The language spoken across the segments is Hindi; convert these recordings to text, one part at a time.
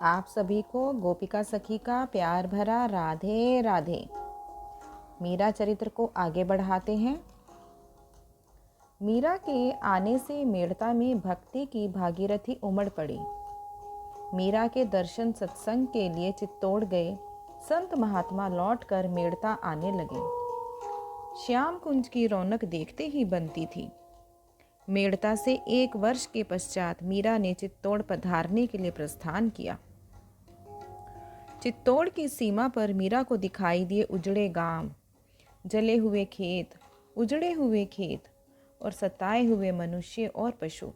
आप सभी को गोपिका सखी का प्यार भरा राधे राधे। मीरा चरित्र को आगे बढ़ाते हैं। मीरा के आने से मेड़ता में भक्ति की भागीरथी उमड़ पड़ी। मीरा के दर्शन सत्संग के लिए चित्तौड़ गए संत महात्मा लौटकर मेड़ता आने लगे। श्याम कुंज की रौनक देखते ही बनती थी। मेड़ता से 1 वर्ष के पश्चात मीरा ने चित्तौड़ पधारने के लिए प्रस्थान किया। चित्तौड़ की सीमा पर मीरा को दिखाई दिए उजड़े गांव, जले हुए खेत, उजड़े हुए खेत और सताए हुए मनुष्य और पशु।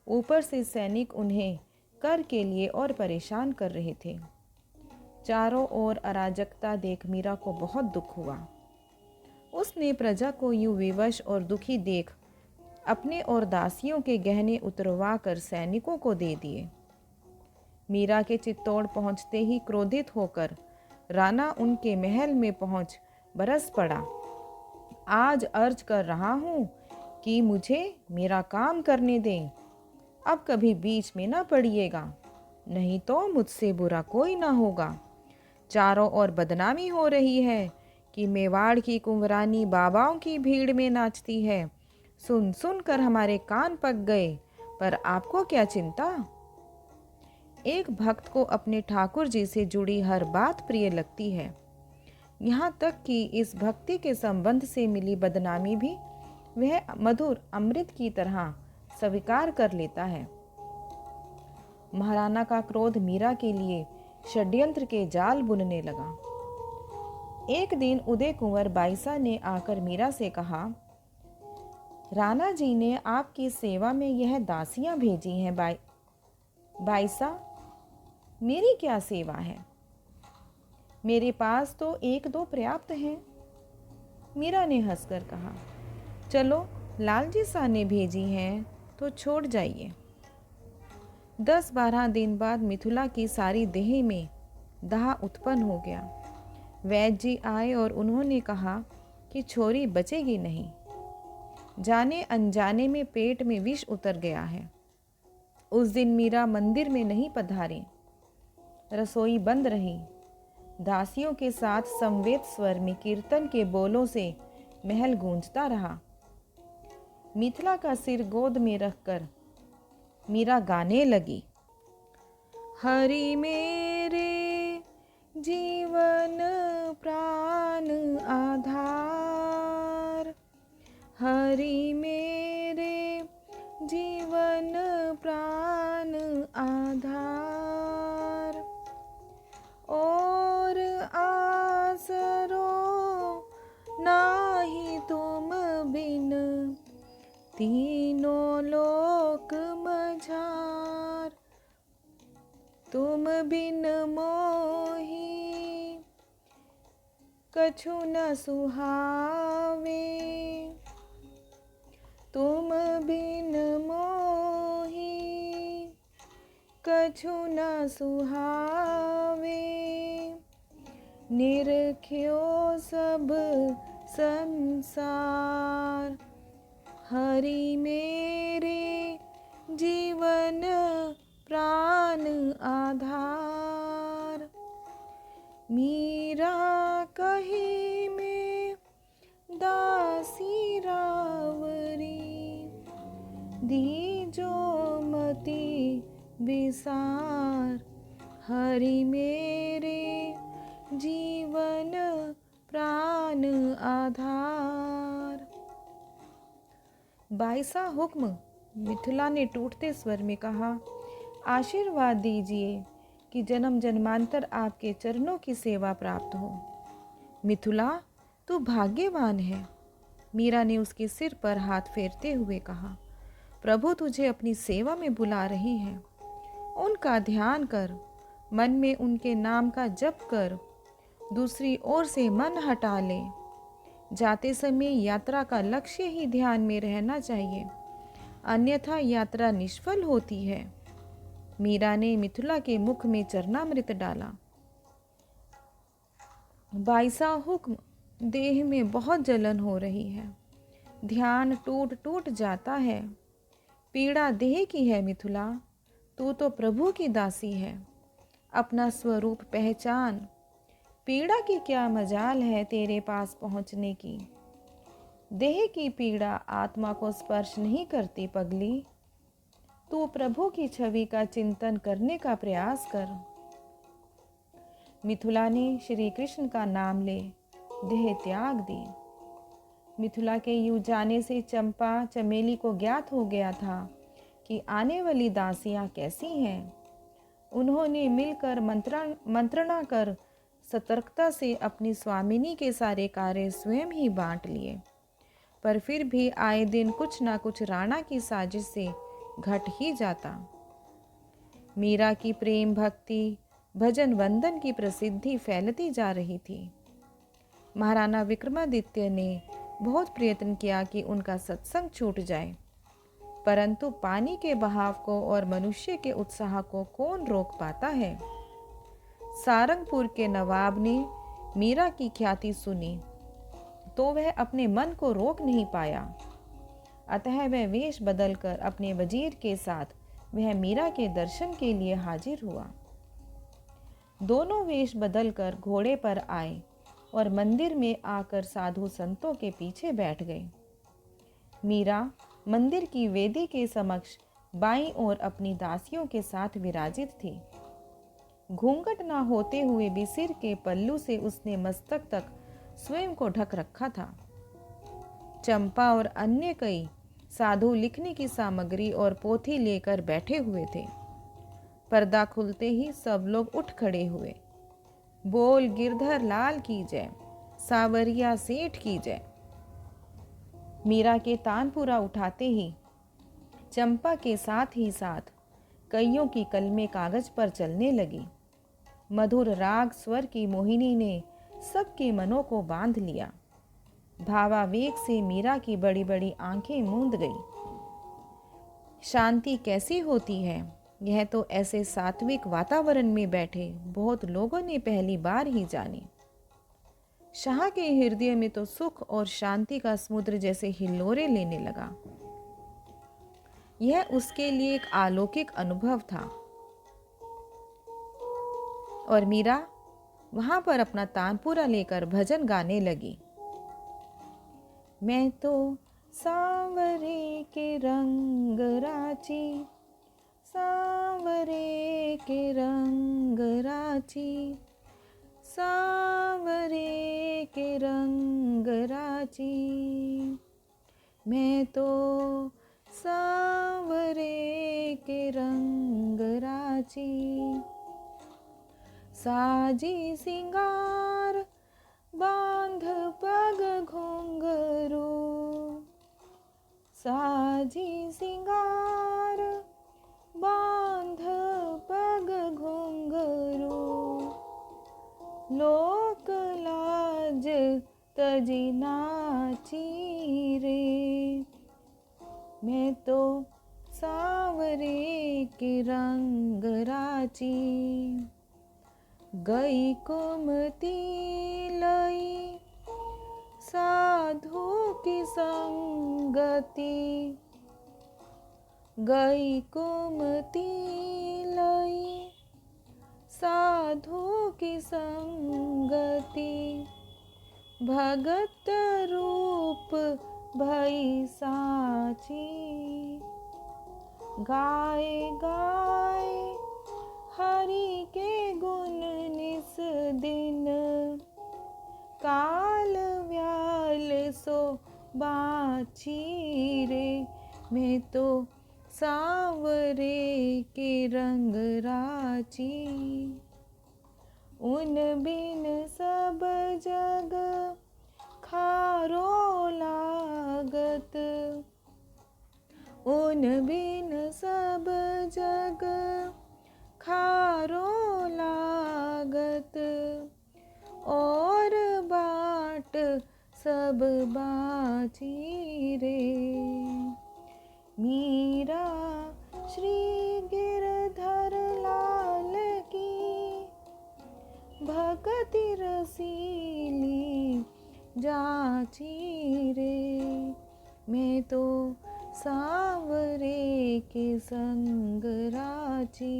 ऊपर से सैनिक उन्हें कर के लिए और परेशान कर रहे थे। चारों ओर अराजकता देख मीरा को बहुत दुख हुआ। उसने प्रजा को यूं विवश और दुखी देख अपने और दासियों के गहने उतरवा कर सैनिकों को दे दिए। मीरा के चित्तौड़ पहुंचते ही क्रोधित होकर राणा उनके महल में पहुंच बरस पड़ा। आज अर्ज कर रहा हूं कि मुझे मेरा काम करने दें। अब कभी बीच में ना पड़िएगा, नहीं तो मुझसे बुरा कोई ना होगा। चारों ओर बदनामी हो रही है कि मेवाड़ की कुंवरानी बाबाओं की भीड़ में नाचती है। सुन सुन कर हमारे कान पक गए, पर आपको क्या चिंता। एक भक्त को अपने ठाकुर जी से जुड़ी हर बात प्रिय लगती है, यहाँ तक कि इस भक्ति के संबंध से मिली बदनामी भी वह मधुर अमृत की तरह स्वीकार कर लेता है। महाराणा का क्रोध मीरा के लिए षड्यंत्र के जाल बुनने लगा। एक दिन उदय कुंवर बाईसा ने आकर मीरा से कहा, राणा जी ने आपकी सेवा में यह दासियां भेजी हैं। बाईसा, मेरी क्या सेवा है? मेरे पास तो 1-2 पर्याप्त हैं। मीरा ने हंसकर कहा, चलो लालजी सा ने भेजी हैं तो छोड़ जाइए। 10-12 दिन बाद मिथिला की सारी देह में दाह उत्पन्न हो गया। वैद्य जी आए और उन्होंने कहा कि छोरी बचेगी नहीं, जाने अनजाने में पेट में विष उतर गया है। उस दिन मीरा मंदिर में नहीं पधारी, रसोई बंद रही। दासियों के साथ समवेत स्वर में कीर्तन के बोलों से महल गूंजता रहा। मिथिला का सिर गोद में रखकर मीरा गाने लगी, हरि मेरे जीवन प्राण आधार, हरि मेरे जीवन प्राण आधार, और आसरो नाही तुम बिन, तीनों लोक मझार, तुम बिन मोही कछु न सुहावे, तुम बिन मोही कछु न सुहावे, निरख्यो सब संसार, हरि मेरे जीवन प्राण आधार। मीरा कही में दासी रावरी, दीजो मति विसार, हरि मेरे जीवन प्राण आधार। बाईसा हुक्म, मिथिला ने टूटते स्वर में कहा, आशीर्वाद दीजिए कि जन्म जन्मांतर आपके चरणों की सेवा प्राप्त हो। मिथिला, तू भाग्यवान है। मीरा ने उसके सिर पर हाथ फेरते हुए कहा, प्रभु तुझे अपनी सेवा में बुला रही हैं। उनका ध्यान कर, मन में उनके नाम का जप कर, दूसरी ओर से मन हटा ले। जाते समय यात्रा का लक्ष्य ही ध्यान में रहना चाहिए, अन्यथा यात्रा निष्फल होती है। मीरा ने मिथिला के मुख में चरणामृत डाला। बाईसा हुक्म, देह में बहुत जलन हो रही है, ध्यान टूट टूट जाता है। पीड़ा देह की है मिथिला, तू तो प्रभु की दासी है। अपना स्वरूप पहचान। पीड़ा की क्या मजाल है तेरे पास पहुँचने की। देह की पीड़ा आत्मा को स्पर्श नहीं करती पगली। तू प्रभु की छवि का चिंतन करने का प्रयास कर। मिथुला ने श्री कृष्ण का नाम ले देह त्याग दी। मिथुला के यूं जाने से चंपा चमेली को ज्ञात हो गया था कि आने वाली दासियां कैसी हैं। उन्होंने मिलकर मंत्रणा कर सतर्कता से अपनी स्वामिनी के सारे कार्य स्वयं ही बांट लिए। पर फिर भी आए दिन कुछ ना कुछ राणा की साजिश से घट ही जाता। मीरा की प्रेम भक्ति भजन वंदन की प्रसिद्धि फैलती जा रही थी। महाराणा विक्रमादित्य ने बहुत प्रयत्न किया कि उनका सत्संग छूट जाए, परंतु पानी के बहाव को और मनुष्य के उत्साह को कौन रोक पाता है। सारंगपुर के नवाब ने मीरा की ख्याति सुनी तो वह अपने मन को रोक नहीं पाया। अतः वह वेश बदलकर अपने वजीर के साथ वह मीरा के दर्शन के लिए हाजिर हुआ। दोनों वेश बदलकर घोड़े पर आए और मंदिर में आकर साधु संतों के पीछे बैठ गए। मीरा मंदिर की वेदी के समक्ष बाईं ओर अपनी दासियों के साथ विराजित थी। घूंघट ना होते हुए भी सिर के पल्लू से उसने मस्तक तक स्वयं को ढक रखा था। चंपा और अन्य कई साधु लिखने की सामग्री और पोथी लेकर बैठे हुए थे। पर्दा खुलते ही सब लोग उठ खड़े हुए। बोल गिरधर लाल की जय, सावरिया सेठ की जय। मीरा के तानपुरा उठाते ही चंपा के साथ ही साथ कईयों की कलमें कागज पर चलने लगी। मधुर राग स्वर की मोहिनी ने सबके मनों को बांध लिया। भावावेग से मीरा की बड़ी बड़ी आंखें मूंद गई। शांति कैसी होती है, यह तो ऐसे सात्विक वातावरण में बैठे बहुत लोगों ने पहली बार ही जानी। शाह के हृदय में तो सुख और शांति का समुद्र जैसे हिल्लोरे लेने लगा। यह उसके लिए एक अलौकिक अनुभव था। और मीरा वहां पर अपना तानपुरा लेकर भजन गाने लगी। मैं तो सांवरे के रंग राची, सांवरे के रंग राची, सांवरे के रंग राची। मैं तो सांवरे के रंग राची। साजी सिंगार बांध पग घुंघरू, साजी सिंगार बांध पग घुंघरू। लोक लाज तजी नाची रे। मैं तो सांवरे के रंग राची। गई कुमती लई साधु की संगति, गई कुमती लई साधु की संगति। भगत रूप भई साची, गाए गाए हरि के गुण निस दिन। काल व्याल सो बाछी रे। मैं तो सांवरे के रंग राची। उन बिन सब जग खारो लागत, उन बिन सब जग खारो लागत। और बाट सब बाची रे। मीरा श्री गिरधर लाल की भक्ति रसीली जाची रे। मैं तो सांवरे के संग राची।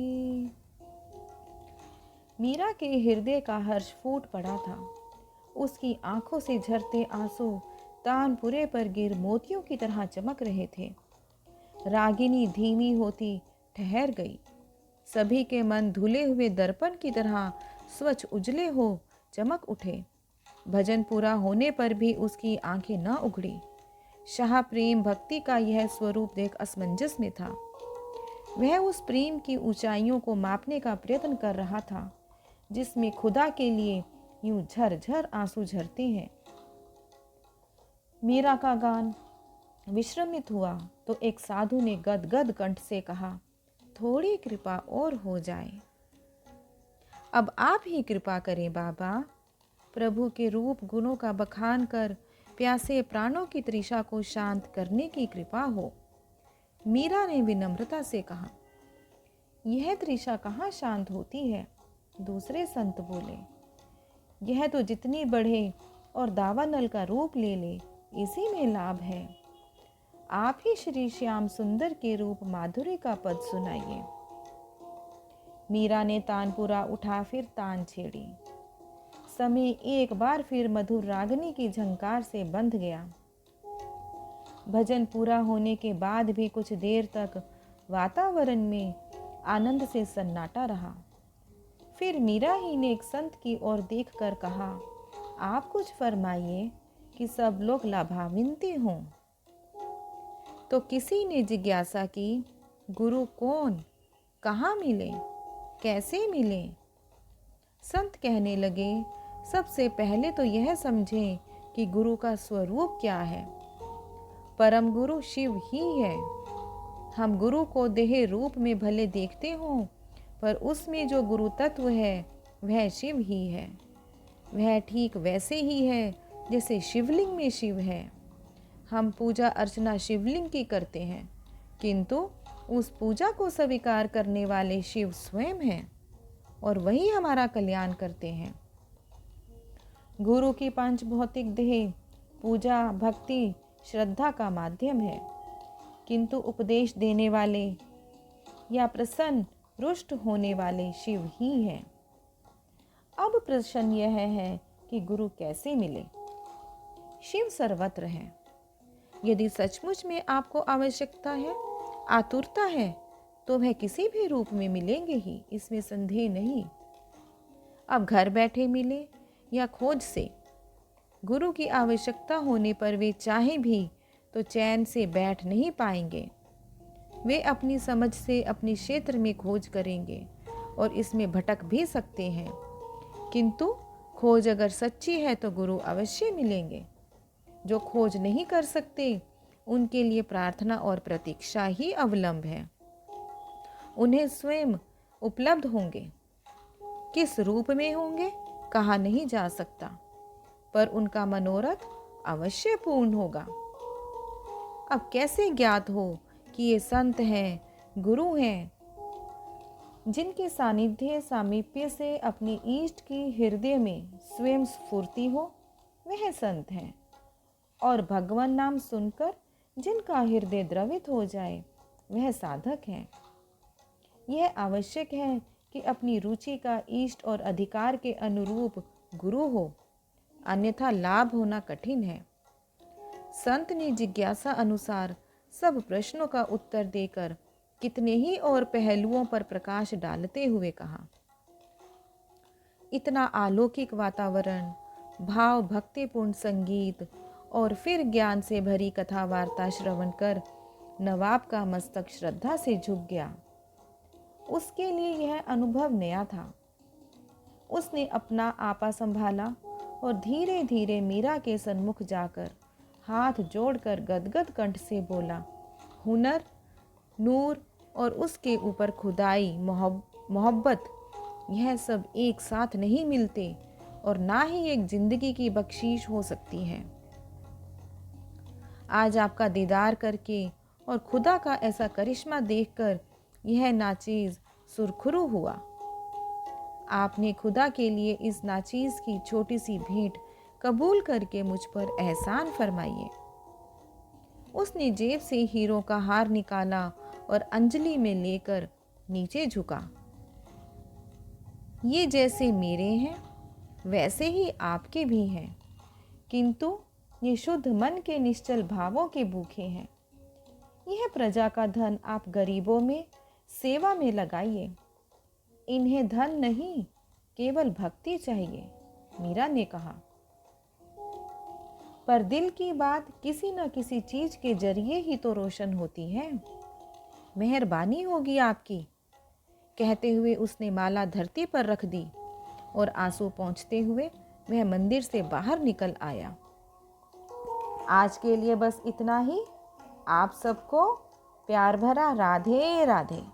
मीरा के हृदय का हर्ष फूट पड़ा था। उसकी आंखों से झरते आंसू तानपुरे पर गिर मोतियों की तरह चमक रहे थे। रागिनी धीमी होती ठहर गई। सभी के मन धुले हुए दर्पण की तरह स्वच्छ उजले हो चमक उठे। भजन पूरा होने पर भी उसकी आंखें न उघड़ी। शाह प्रेम भक्ति का यह स्वरूप देख असमंजस में था। वह उस प्रेम की ऊंचाइयों को मापने का प्रयत्न कर रहा था जिसमें खुदा के लिए यूं झरझर आंसू झरते हैं। मीरा का गान विश्रमित हुआ तो एक साधु ने गदगद कंठ से कहा, थोड़ी कृपा और हो जाए। अब आप ही कृपा करें बाबा। प्रभु के रूप गुणों का बखान कर प्यासे प्राणों की तृषा को शांत करने की कृपा हो। मीरा ने विनम्रता से कहा, यह तृषा कहाँ शांत होती है। दूसरे संत बोले, यह तो जितनी बढ़े और दावानल का रूप ले ले, इसी में लाभ है। आप ही श्री श्याम सुंदर के रूप माधुरी का पद सुनाइए। मीरा ने तानपुरा उठा फिर तान छेड़ी। समय एक बार फिर मधुर रागनी की झंकार से बंध गया। भजन पूरा होने के बाद भी कुछ देर तक वातावरण में आनंद से सन्नाटा रहा। फिर मीरा ही ने एक संत की ओर देखकर कहा, आप कुछ फरमाइए कि सब लोग लाभान्वित हों। तो किसी ने जिज्ञासा की, गुरु कौन, कहाँ मिले, कैसे मिले। संत कहने लगे, सबसे पहले तो यह समझें कि गुरु का स्वरूप क्या है। परम गुरु शिव ही है। हम गुरु को देह रूप में भले देखते हों, पर उसमें जो गुरु तत्व है वह शिव ही है। वह ठीक वैसे ही है जैसे शिवलिंग में शिव है। हम पूजा अर्चना शिवलिंग की करते हैं, किंतु उस पूजा को स्वीकार करने वाले शिव स्वयं हैं और वही हमारा कल्याण करते हैं। गुरु की पांच भौतिक देह पूजा भक्ति श्रद्धा का माध्यम है, किंतु उपदेश देने वाले या प्रसन्न रुष्ट होने वाले शिव ही हैं। अब प्रश्न यह है कि गुरु कैसे मिले। शिव सर्वत्र है। यदि सचमुच में आपको आवश्यकता है, आतुरता है, तो वह किसी भी रूप में मिलेंगे ही, इसमें संदेह नहीं। अब घर बैठे मिले या खोज से, गुरु की आवश्यकता होने पर वे चाहे भी तो चैन से बैठ नहीं पाएंगे। वे अपनी समझ से अपने क्षेत्र में खोज करेंगे और इसमें भटक भी सकते हैं, किंतु खोज अगर सच्ची है तो गुरु अवश्य मिलेंगे। जो खोज नहीं कर सकते उनके लिए प्रार्थना और प्रतीक्षा ही अवलंब है। उन्हें स्वयं उपलब्ध होंगे। किस रूप में होंगे कहा नहीं जा सकता, पर उनका मनोरथ अवश्य पूर्ण होगा। अब कैसे ज्ञात हो कि ये संत हैं, गुरु हैं, जिनके सानिध्य सामीप्य से अपने इष्ट की हृदय में स्वयं स्फूर्ति हो, वह संत हैं। और भगवान नाम सुनकर जिनका हृदय द्रवित हो जाए, वह साधक हैं। यह आवश्यक है कि अपनी रुचि का इष्ट और अधिकार के अनुरूप गुरु हो, अन्यथा लाभ होना कठिन है। संत ने जिज्ञासा अनुसार सब प्रश्नों का उत्तर देकर कितने ही और पहलुओं पर प्रकाश डालते हुए कहा, इतना अलौकिक वातावरण, भाव भक्तिपूर्ण संगीत और फिर ज्ञान से भरी कथा वार्ता श्रवण कर नवाब का मस्तक श्रद्धा से झुक गया। उसके लिए यह अनुभव नया था। उसने अपना आपा संभाला और धीरे धीरे मीरा के सन्मुख जाकर हाथ जोड़कर गदगद कंठ से बोला, हुनर, नूर और उसके ऊपर खुदाई, मोहब्बत, यह सब एक साथ नहीं मिलते और ना ही एक जिंदगी की बख्शीश हो सकती है। आज आपका दीदार करके और खुदा का ऐसा करिश्मा देखकर यह नाचीज सुरखरू हुआ। आपने खुदा के लिए इस नाचीज की छोटी सी भेंट कबूल करके मुझ पर एहसान फरमाइए। उसने जेब से हीरों का हार निकाला और अंजलि में लेकर नीचे झुका। ये जैसे मेरे हैं वैसे ही आपके भी हैं, किंतु ये शुद्ध मन के निश्चल भावों के भूखे हैं। यह प्रजा का धन आप गरीबों में सेवा में लगाइए। इन्हें धन नहीं, केवल भक्ति चाहिए, मीरा ने कहा। पर दिल की बात किसी न किसी चीज के जरिए ही तो रोशन होती है। मेहरबानी होगी आपकी, कहते हुए उसने माला धरती पर रख दी और आंसू पोंछते हुए वह मंदिर से बाहर निकल आया। आज के लिए बस इतना ही। आप सबको प्यार भरा राधे राधे।